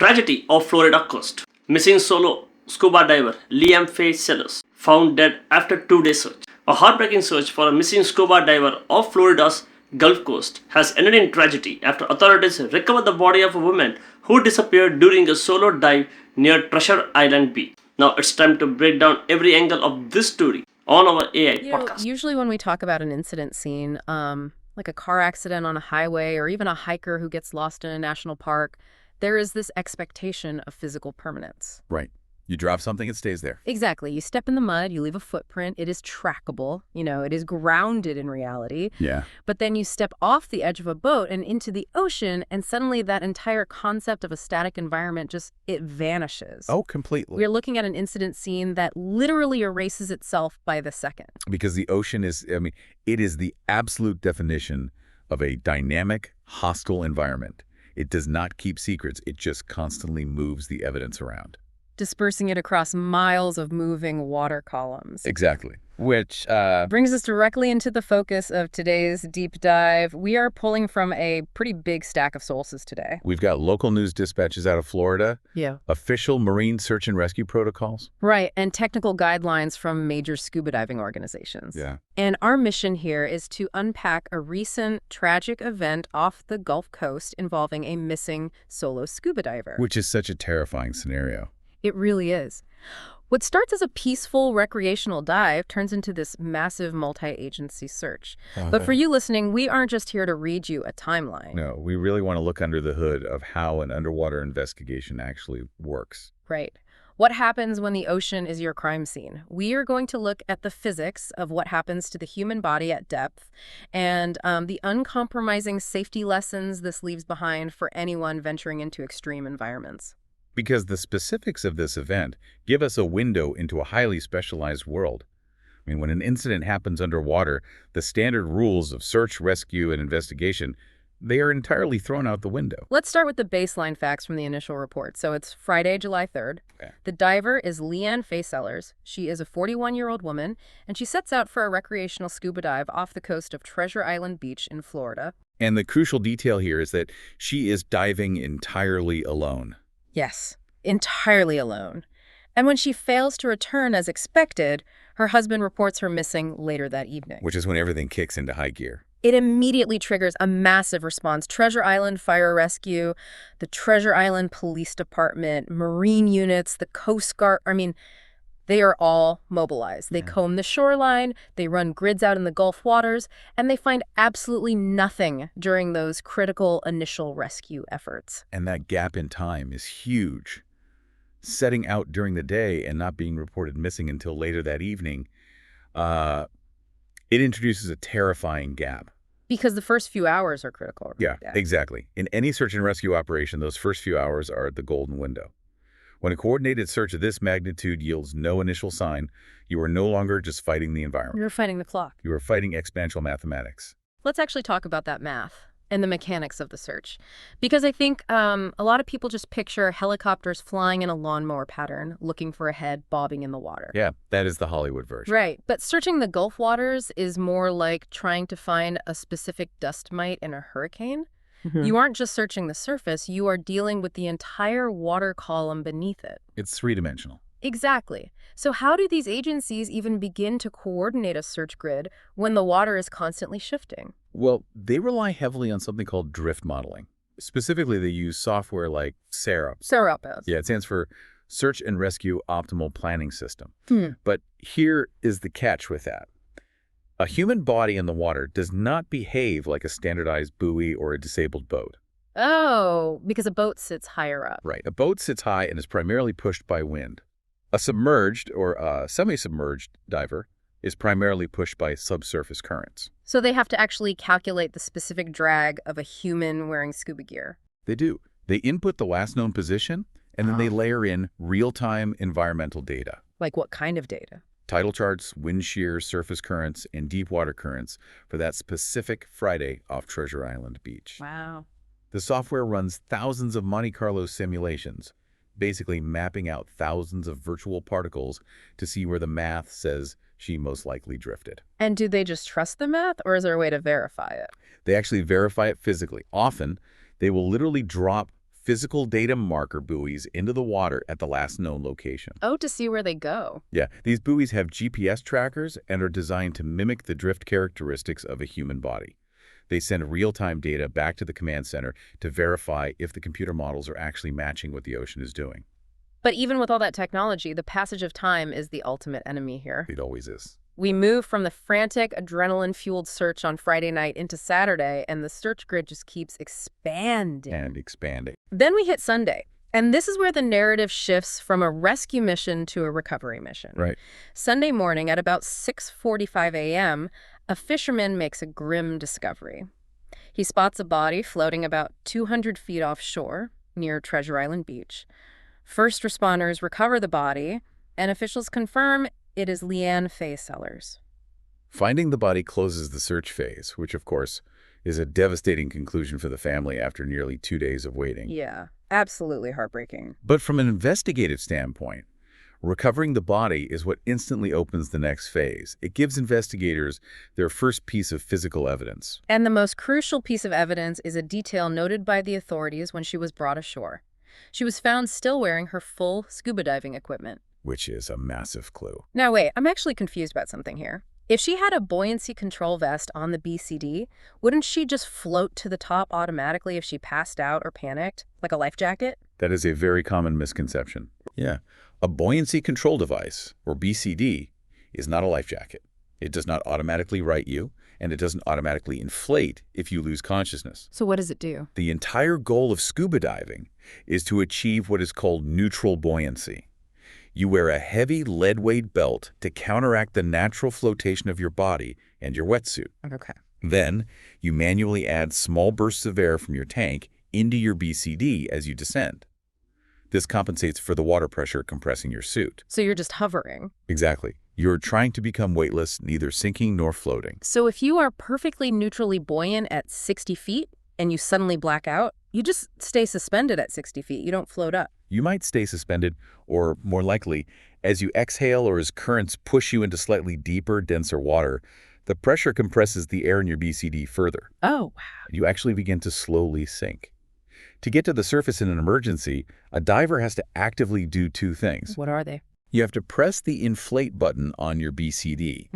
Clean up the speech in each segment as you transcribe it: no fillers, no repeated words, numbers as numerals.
Tragedy off Florida coast. Missing solo scuba diver LeeAnn Fay Sellers found dead after 2 days search. A heartbreaking search for a missing scuba diver off Florida's Gulf Coast has ended in tragedy after authorities recovered the body of a woman who disappeared during a solo dive near Treasure Island Beach. Now it's time to break down every angle of this story on our AI podcast. Usually when we talk about an incident scene, like a car accident on a highway or even a hiker who gets lost in a national park, there is this expectation of physical permanence. Right. You drop something, it stays there. Exactly. You step in the mud, you leave a footprint, it is trackable, it is grounded in reality. Yeah. But then you step off the edge of a boat and into the ocean, and suddenly that entire concept of a static environment it vanishes. Oh, completely. We're looking at an incident scene that literally erases itself by the second. Because the ocean is, it is the absolute definition of a dynamic, hostile environment. It does not keep secrets. It just constantly moves the evidence around, dispersing it across miles of moving water columns. Exactly. Which brings us directly into the focus of today's deep dive. We are pulling from a pretty big stack of sources today. We've got local news dispatches out of Florida. Yeah. Official marine search and rescue protocols. Right, and technical guidelines from major scuba diving organizations. Yeah. And our mission here is to unpack a recent tragic event off the Gulf Coast involving a missing solo scuba diver. Which is such a terrifying scenario. It really is. What starts as a peaceful recreational dive turns into this massive multi-agency search. Okay. But for you listening, we aren't just here to read you a timeline. No, we really want to look under the hood of how an underwater investigation actually works. Right. What happens when the ocean is your crime scene? We are going to look at the physics of what happens to the human body at depth and the uncompromising safety lessons this leaves behind for anyone venturing into extreme environments. Because the specifics of this event give us a window into a highly specialized world. When an incident happens underwater, the standard rules of search, rescue, and investigation, they are entirely thrown out the window. Let's start with the baseline facts from the initial report. So it's Friday, July 3rd. Okay. The diver is LeeAnn Fay Sellers. She is a 41-year-old woman, and she sets out for a recreational scuba dive off the coast of Treasure Island Beach in Florida. And the crucial detail here is that she is diving entirely alone. Yes, entirely alone. And when she fails to return as expected, her husband reports her missing later that evening. Which is when everything kicks into high gear. It immediately triggers a massive response. Treasure Island Fire Rescue, the Treasure Island Police Department, Marine units, the Coast Guard. They are all mobilized. They comb the shoreline, they run grids out in the Gulf waters, and they find absolutely nothing during those critical initial rescue efforts. And that gap in time is huge. Setting out during the day and not being reported missing until later that evening, it introduces a terrifying gap. Because the first few hours are critical. Yeah, exactly. In any search and rescue operation, those first few hours are the golden window. When a coordinated search of this magnitude yields no initial sign, you are no longer just fighting the environment. You're fighting the clock. You are fighting exponential mathematics. Let's actually talk about that math and the mechanics of the search. Because I think a lot of people just picture helicopters flying in a lawnmower pattern, looking for a head bobbing in the water. Yeah, that is the Hollywood version. Right. But searching the Gulf waters is more like trying to find a specific dust mite in a hurricane. Mm-hmm. You aren't just searching the surface, you are dealing with the entire water column beneath it. It's three-dimensional. Exactly. So how do these agencies even begin to coordinate a search grid when the water is constantly shifting? Well, they rely heavily on something called drift modeling. Specifically, they use software like SAROP. SAROP. Yeah, it stands for Search and Rescue Optimal Planning System. But here is the catch with that. A human body in the water does not behave like a standardized buoy or a disabled boat. Oh, because a boat sits higher up. Right. A boat sits high and is primarily pushed by wind. A submerged or a semi-submerged diver is primarily pushed by subsurface currents. So they have to actually calculate the specific drag of a human wearing scuba gear. They do. They input the last known position, and then they layer in real-time environmental data. Like what kind of data? Tidal charts, wind shear, surface currents, and deep water currents for that specific Friday off Treasure Island Beach. Wow. The software runs thousands of Monte Carlo simulations, basically mapping out thousands of virtual particles to see where the math says she most likely drifted. And do they just trust the math, or is there a way to verify it? They actually verify it physically. Often, they will literally drop physical data marker buoys into the water at the last known location. Oh, to see where they go. Yeah, these buoys have GPS trackers and are designed to mimic the drift characteristics of a human body. They send real-time data back to the command center to verify if the computer models are actually matching what the ocean is doing. But even with all that technology, the passage of time is the ultimate enemy here. It always is. We move from the frantic, adrenaline-fueled search on Friday night into Saturday, and the search grid just keeps expanding. And expanding. Then we hit Sunday, and this is where the narrative shifts from a rescue mission to a recovery mission. Right. Sunday morning at about 6:45 a.m., a fisherman makes a grim discovery. He spots a body floating about 200 feet offshore near Treasure Island Beach. First responders recover the body, and officials confirm it is LeeAnn Fay Sellers. Finding the body closes the search phase, which, of course, is a devastating conclusion for the family after nearly 2 days of waiting. Yeah, absolutely heartbreaking. But from an investigative standpoint, recovering the body is what instantly opens the next phase. It gives investigators their first piece of physical evidence. And the most crucial piece of evidence is a detail noted by the authorities when she was brought ashore. She was found still wearing her full scuba diving equipment. Which is a massive clue. Now wait, I'm actually confused about something here. If she had a buoyancy control vest on the BCD, wouldn't she just float to the top automatically if she passed out or panicked, like a life jacket? That is a very common misconception. Yeah. A buoyancy control device, or BCD, is not a life jacket. It does not automatically right you, and it doesn't automatically inflate if you lose consciousness. So what does it do? The entire goal of scuba diving is to achieve what is called neutral buoyancy. You wear a heavy lead-weight belt to counteract the natural flotation of your body and your wetsuit. Okay. Then, you manually add small bursts of air from your tank into your BCD as you descend. This compensates for the water pressure compressing your suit. So you're just hovering. Exactly. You're trying to become weightless, neither sinking nor floating. So if you are perfectly neutrally buoyant at 60 feet and you suddenly black out, you just stay suspended at 60 feet. You don't float up. You might stay suspended, or more likely, as you exhale or as currents push you into slightly deeper, denser water, the pressure compresses the air in your BCD further. Oh, wow. You actually begin to slowly sink. To get to the surface in an emergency, a diver has to actively do two things. What are they? You have to press the inflate button on your BCD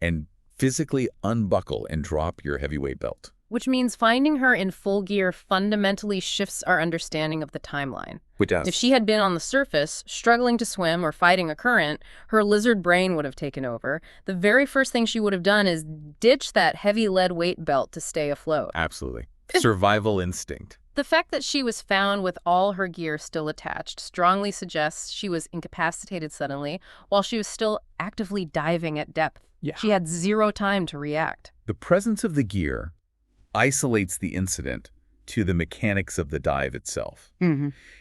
and physically unbuckle and drop your heavyweight belt. Which means finding her in full gear fundamentally shifts our understanding of the timeline. Which does. If she had been on the surface, struggling to swim or fighting a current, her lizard brain would have taken over. The very first thing she would have done is ditch that heavy lead weight belt to stay afloat. Absolutely. Survival instinct. The fact that she was found with all her gear still attached strongly suggests she was incapacitated suddenly while she was still actively diving at depth. Yeah. She had zero time to react. The presence of the gear isolates the incident to the mechanics of the dive itself.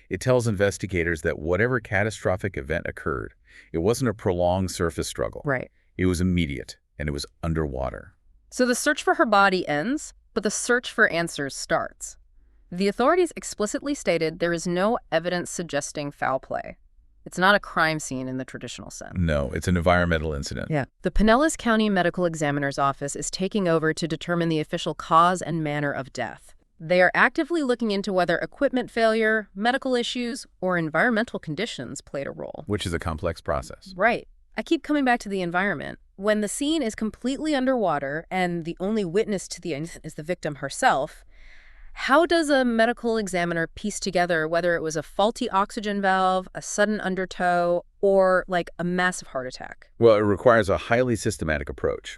It tells investigators that whatever catastrophic event occurred, it wasn't a prolonged surface struggle. Right. It was immediate, and it was underwater. So the search for her body ends, but the search for answers starts. The authorities explicitly stated there is no evidence suggesting foul play. It's not a crime scene in the traditional sense. No, it's an environmental incident. Yeah. The Pinellas County Medical Examiner's Office is taking over to determine the official cause and manner of death. They are actively looking into whether equipment failure, medical issues, or environmental conditions played a role. Which is a complex process. Right. I keep coming back to the environment. When the scene is completely underwater and the only witness to the incident is the victim herself, how does a medical examiner piece together whether it was a faulty oxygen valve, a sudden undertow, or like a massive heart attack? Well, it requires a highly systematic approach.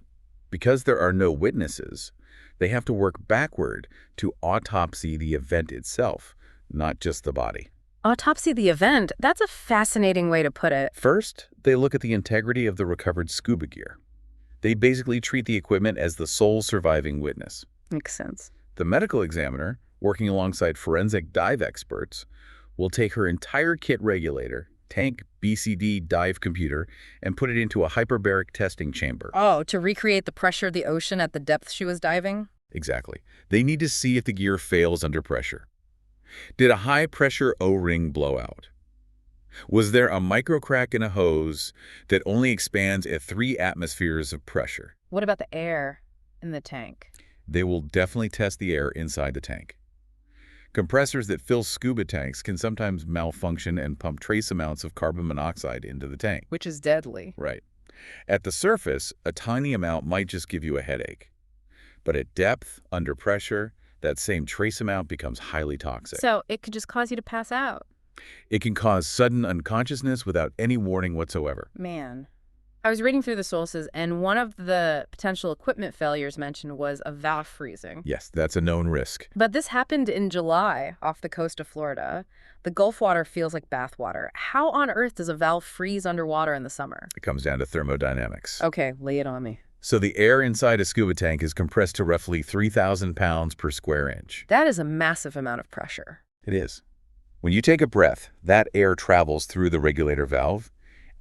Because there are no witnesses, they have to work backward to autopsy the event itself, not just the body. Autopsy the event? That's a fascinating way to put it. First, they look at the integrity of the recovered scuba gear. They basically treat the equipment as the sole surviving witness. Makes sense. The medical examiner, working alongside forensic dive experts, will take her entire kit regulator, tank, BCD, dive computer, and put it into a hyperbaric testing chamber. Oh, to recreate the pressure of the ocean at the depth she was diving? Exactly. They need to see if the gear fails under pressure. Did a high-pressure O-ring blow out? Was there a microcrack in a hose that only expands at 3 atmospheres of pressure? What about the air in the tank? They will definitely test the air inside the tank. Compressors that fill scuba tanks can sometimes malfunction and pump trace amounts of carbon monoxide into the tank. Which is deadly. Right. At the surface, a tiny amount might just give you a headache. But at depth, under pressure, that same trace amount becomes highly toxic. So it could just cause you to pass out. It can cause sudden unconsciousness without any warning whatsoever. Man. I was reading through the sources, and one of the potential equipment failures mentioned was a valve freezing. Yes, that's a known risk. But this happened in July off the coast of Florida. The Gulf water feels like bathwater. How on earth does a valve freeze underwater in the summer? It comes down to thermodynamics. Okay, lay it on me. So the air inside a scuba tank is compressed to roughly 3,000 pounds per square inch. That is a massive amount of pressure. It is. When you take a breath, that air travels through the regulator valve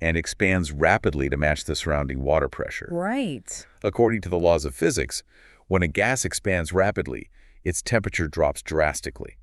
and expands rapidly to match the surrounding water pressure. Right. According to the laws of physics, when a gas expands rapidly, its temperature drops drastically.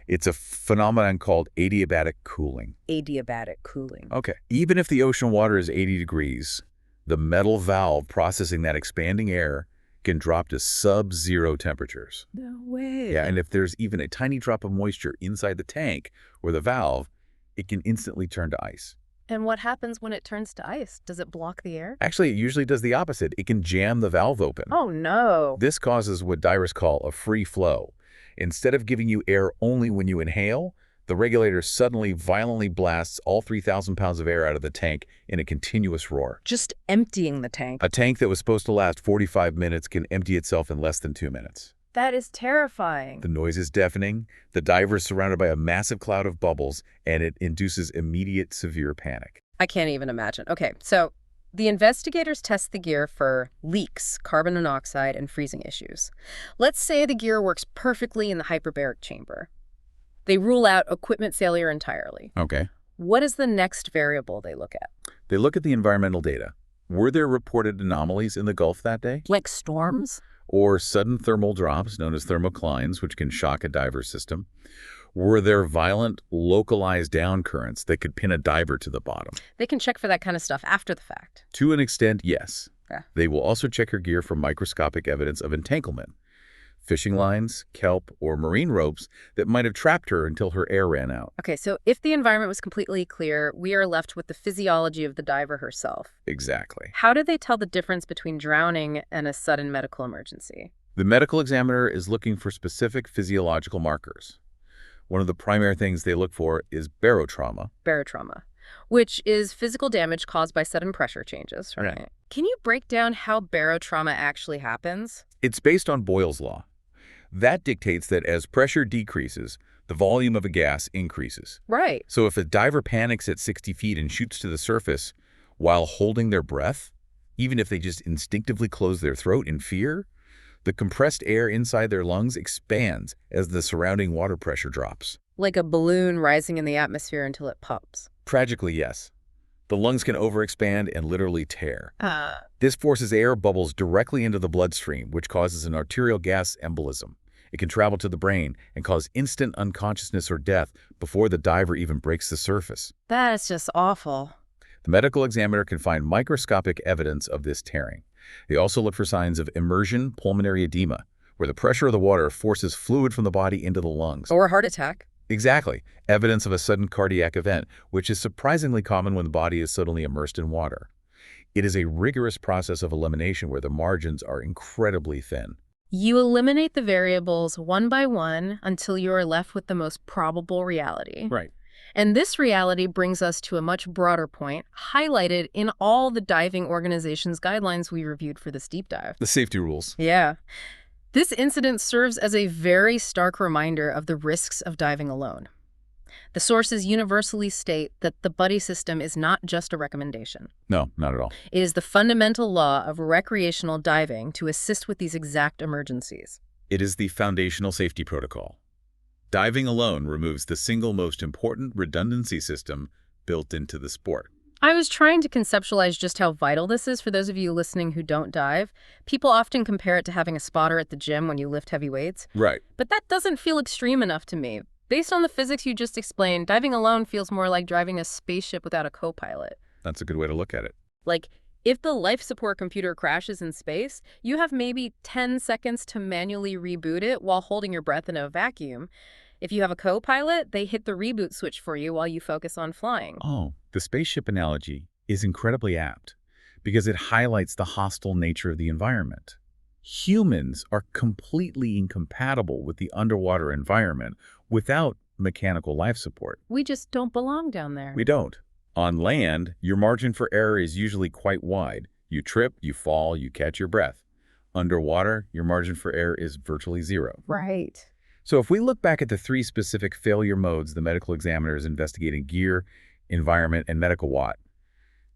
It's a phenomenon called adiabatic cooling. Adiabatic cooling. Okay. Even if the ocean water is 80 degrees, the metal valve processing that expanding air can drop to sub-zero temperatures. No way. Yeah, and if there's even a tiny drop of moisture inside the tank or the valve, it can instantly turn to ice. And what happens when it turns to ice? Does it block the air? Actually, it usually does the opposite. It can jam the valve open. Oh, no. This causes what divers call a free flow. Instead of giving you air only when you inhale, the regulator suddenly violently blasts all 3,000 pounds of air out of the tank in a continuous roar. Just emptying the tank. A tank that was supposed to last 45 minutes can empty itself in less than 2 minutes. That is terrifying. The noise is deafening, the diver is surrounded by a massive cloud of bubbles, and it induces immediate severe panic. I can't even imagine. Okay, so the investigators test the gear for leaks, carbon monoxide, and freezing issues. Let's say the gear works perfectly in the hyperbaric chamber. They rule out equipment failure entirely. Okay. What is the next variable they look at? They look at the environmental data. Were there reported anomalies in the Gulf that day? Like storms? Or sudden thermal drops, known as thermoclines, which can shock a diver's system? Were there violent, localized down currents that could pin a diver to the bottom? They can check for that kind of stuff after the fact. To an extent, yes. Yeah. They will also check your gear for microscopic evidence of entanglement. Fishing lines, kelp, or marine ropes that might have trapped her until her air ran out. Okay, so if the environment was completely clear, we are left with the physiology of the diver herself. Exactly. How do they tell the difference between drowning and a sudden medical emergency? The medical examiner is looking for specific physiological markers. One of the primary things they look for is barotrauma. Barotrauma, which is physical damage caused by sudden pressure changes, right? Right. Can you break down how barotrauma actually happens? It's based on Boyle's law. That dictates that as pressure decreases, the volume of a gas increases. Right. So if a diver panics at 60 feet and shoots to the surface while holding their breath, even if they just instinctively close their throat in fear, the compressed air inside their lungs expands as the surrounding water pressure drops. Like a balloon rising in the atmosphere until it pops. Tragically, yes. The lungs can overexpand and literally tear. This forces air bubbles directly into the bloodstream, which causes an arterial gas embolism. It can travel to the brain and cause instant unconsciousness or death before the diver even breaks the surface. That is just awful. The medical examiner can find microscopic evidence of this tearing. They also look for signs of immersion pulmonary edema, where the pressure of the water forces fluid from the body into the lungs. Or a heart attack. Exactly. Evidence of a sudden cardiac event, which is surprisingly common when the body is suddenly immersed in water. It is a rigorous process of elimination where the margins are incredibly thin. You eliminate the variables one by one until you are left with the most probable reality. Right. And this reality brings us to a much broader point, highlighted in all the diving organizations' guidelines we reviewed for this deep dive. The safety rules. Yeah. This incident serves as a very stark reminder of the risks of diving alone. The sources universally state that the buddy system is not just a recommendation. No, not at all. It is the fundamental law of recreational diving to assist with these exact emergencies. It is the foundational safety protocol. Diving alone removes the single most important redundancy system built into the sport. I was trying to conceptualize just how vital this is for those of you listening who don't dive. People often compare it to having a spotter at the gym when you lift heavy weights. Right. But that doesn't feel extreme enough to me. Based on the physics you just explained, diving alone feels more like driving a spaceship without a co-pilot. That's a good way to look at it. Like, if the life support computer crashes in space, you have maybe 10 seconds to manually reboot it while holding your breath in a vacuum. If you have a co-pilot, they hit the reboot switch for you while you focus on flying. Oh, the spaceship analogy is incredibly apt because it highlights the hostile nature of the environment. Humans are completely incompatible with the underwater environment without mechanical life support. We just don't belong down there. We don't. On land, your margin for error is usually quite wide. You trip, you fall, you catch your breath. Underwater, your margin for error is virtually zero. Right. So if we look back at the 3 specific failure modes the medical examiner is investigating: gear, environment, and medical watt,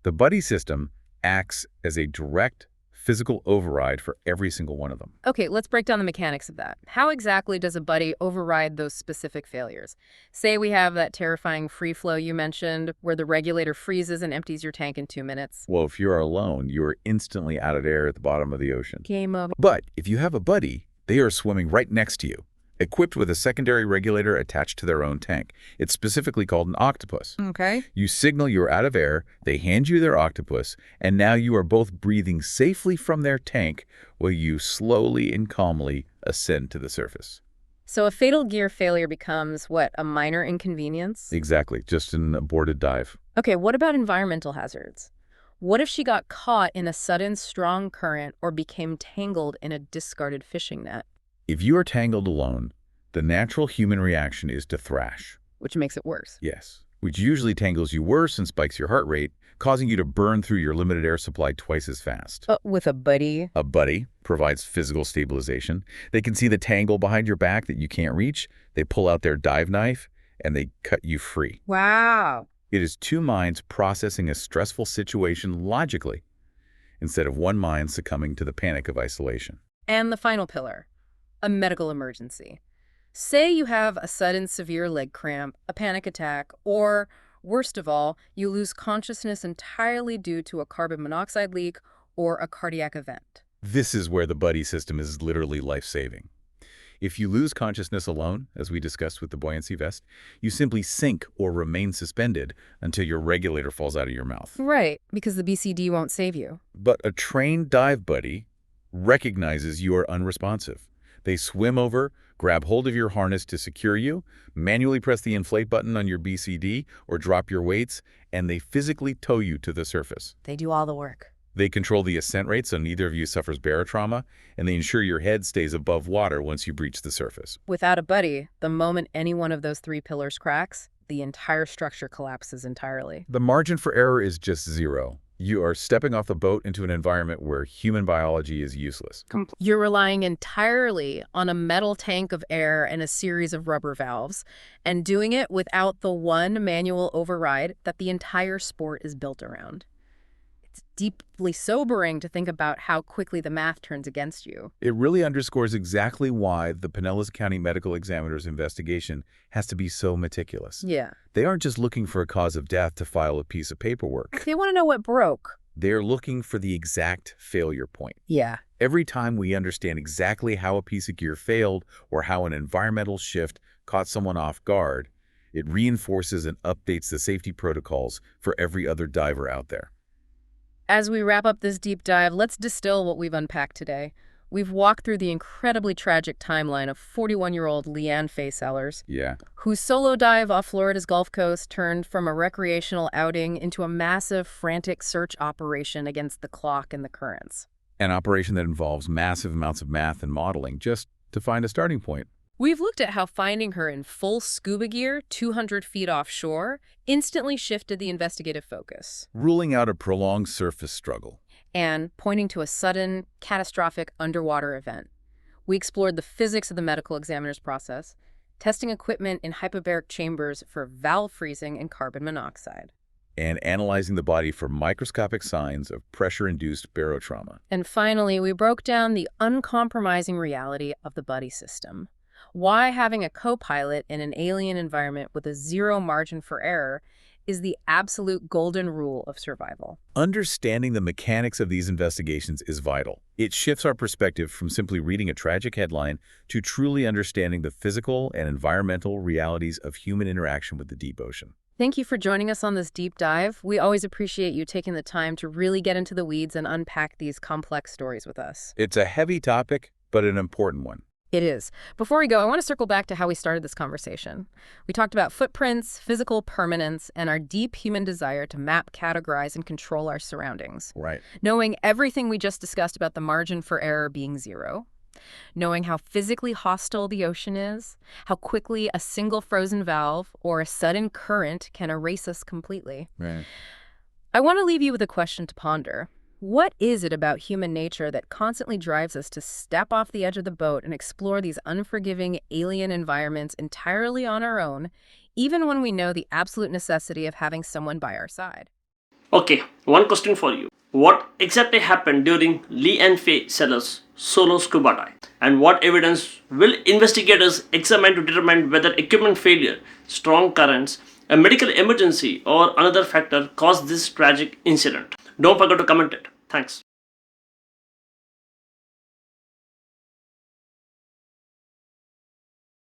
the buddy system acts as a direct physical override for every single one of them. Okay, let's break down the mechanics of that. How exactly does a buddy override those specific failures? Say we have that terrifying free flow you mentioned, where the regulator freezes and empties your tank in 2 minutes. Well, if you're alone, you are instantly out of air at the bottom of the ocean. Game over. But if you have a buddy, they are swimming right next to you, equipped with a secondary regulator attached to their own tank. It's specifically called an octopus. Okay. You signal you're out of air, they hand you their octopus, and now you are both breathing safely from their tank while you slowly and calmly ascend to the surface. So a fatal gear failure becomes, what, a minor inconvenience? Exactly, just an aborted dive. Okay, what about environmental hazards? What if she got caught in a sudden strong current or became tangled in a discarded fishing net? If you are tangled alone, the natural human reaction is to thrash. Which makes it worse. Yes, which usually tangles you worse and spikes your heart rate, causing you to burn through your limited air supply twice as fast. With a buddy? A buddy provides physical stabilization. They can see the tangle behind your back that you can't reach. They pull out their dive knife, and they cut you free. Wow. It is 2 minds processing a stressful situation logically, instead of 1 mind succumbing to the panic of isolation. And the final pillar, a medical emergency. Say you have a sudden severe leg cramp, a panic attack, or, worst of all, you lose consciousness entirely due to a carbon monoxide leak or a cardiac event. This is where the buddy system is literally life-saving. If you lose consciousness alone, as we discussed with the buoyancy vest, you simply sink or remain suspended until your regulator falls out of your mouth. Right, because the BCD won't save you. But a trained dive buddy recognizes you are unresponsive. They swim over, grab hold of your harness to secure you, manually press the inflate button on your BCD or drop your weights, and they physically tow you to the surface. They do all the work. They control the ascent rate so neither of you suffers barotrauma, and they ensure your head stays above water once you breach the surface. Without a buddy, the moment any one of those 3 pillars cracks, the entire structure collapses entirely. The margin for error is just 0. You are stepping off the boat into an environment where human biology is useless. You're relying entirely on a metal tank of air and a series of rubber valves, and doing it without the one manual override that the entire sport is built around. It's deeply sobering to think about how quickly the math turns against you. It really underscores exactly why the Pinellas County Medical Examiner's investigation has to be so meticulous. Yeah. They aren't just looking for a cause of death to file a piece of paperwork. They want to know what broke. They're looking for the exact failure point. Yeah. Every time we understand exactly how a piece of gear failed or how an environmental shift caught someone off guard, it reinforces and updates the safety protocols for every other diver out there. As we wrap up this deep dive, let's distill what we've unpacked today. We've walked through the incredibly tragic timeline of 41-year-old LeeAnn Fay Sellers, whose solo dive off Florida's Gulf Coast turned from a recreational outing into a massive, frantic search operation against the clock and the currents. An operation that involves massive amounts of math and modeling just to find a starting point. We've looked at how finding her in full scuba gear, 200 feet offshore, instantly shifted the investigative focus. Ruling out a prolonged surface struggle. And pointing to a sudden, catastrophic underwater event. We explored the physics of the medical examiner's process, testing equipment in hyperbaric chambers for valve freezing and carbon monoxide. And analyzing the body for microscopic signs of pressure-induced barotrauma. And finally, we broke down the uncompromising reality of the buddy system. Why having a co-pilot in an alien environment with a 0 margin for error is the absolute golden rule of survival. Understanding the mechanics of these investigations is vital. It shifts our perspective from simply reading a tragic headline to truly understanding the physical and environmental realities of human interaction with the deep ocean. Thank you for joining us on this deep dive. We always appreciate you taking the time to really get into the weeds and unpack these complex stories with us. It's a heavy topic, but an important one. It is. Before we go, I want to circle back to how we started this conversation. We talked about footprints, physical permanence, and our deep human desire to map, categorize, and control our surroundings. Right. Knowing everything we just discussed about the margin for error being zero, knowing how physically hostile the ocean is, how quickly a single frozen valve or a sudden current can erase us completely. Right. I want to leave you with a question to ponder. What is it about human nature that constantly drives us to step off the edge of the boat and explore these unforgiving alien environments entirely on our own, even when we know the absolute necessity of having someone by our side? Okay, one question for you. What exactly happened during LeeAnn Fay Sellers' solo scuba dive? And what evidence will investigators examine to determine whether equipment failure, strong currents, a medical emergency, or another factor caused this tragic incident? Don't forget to comment it. Thanks.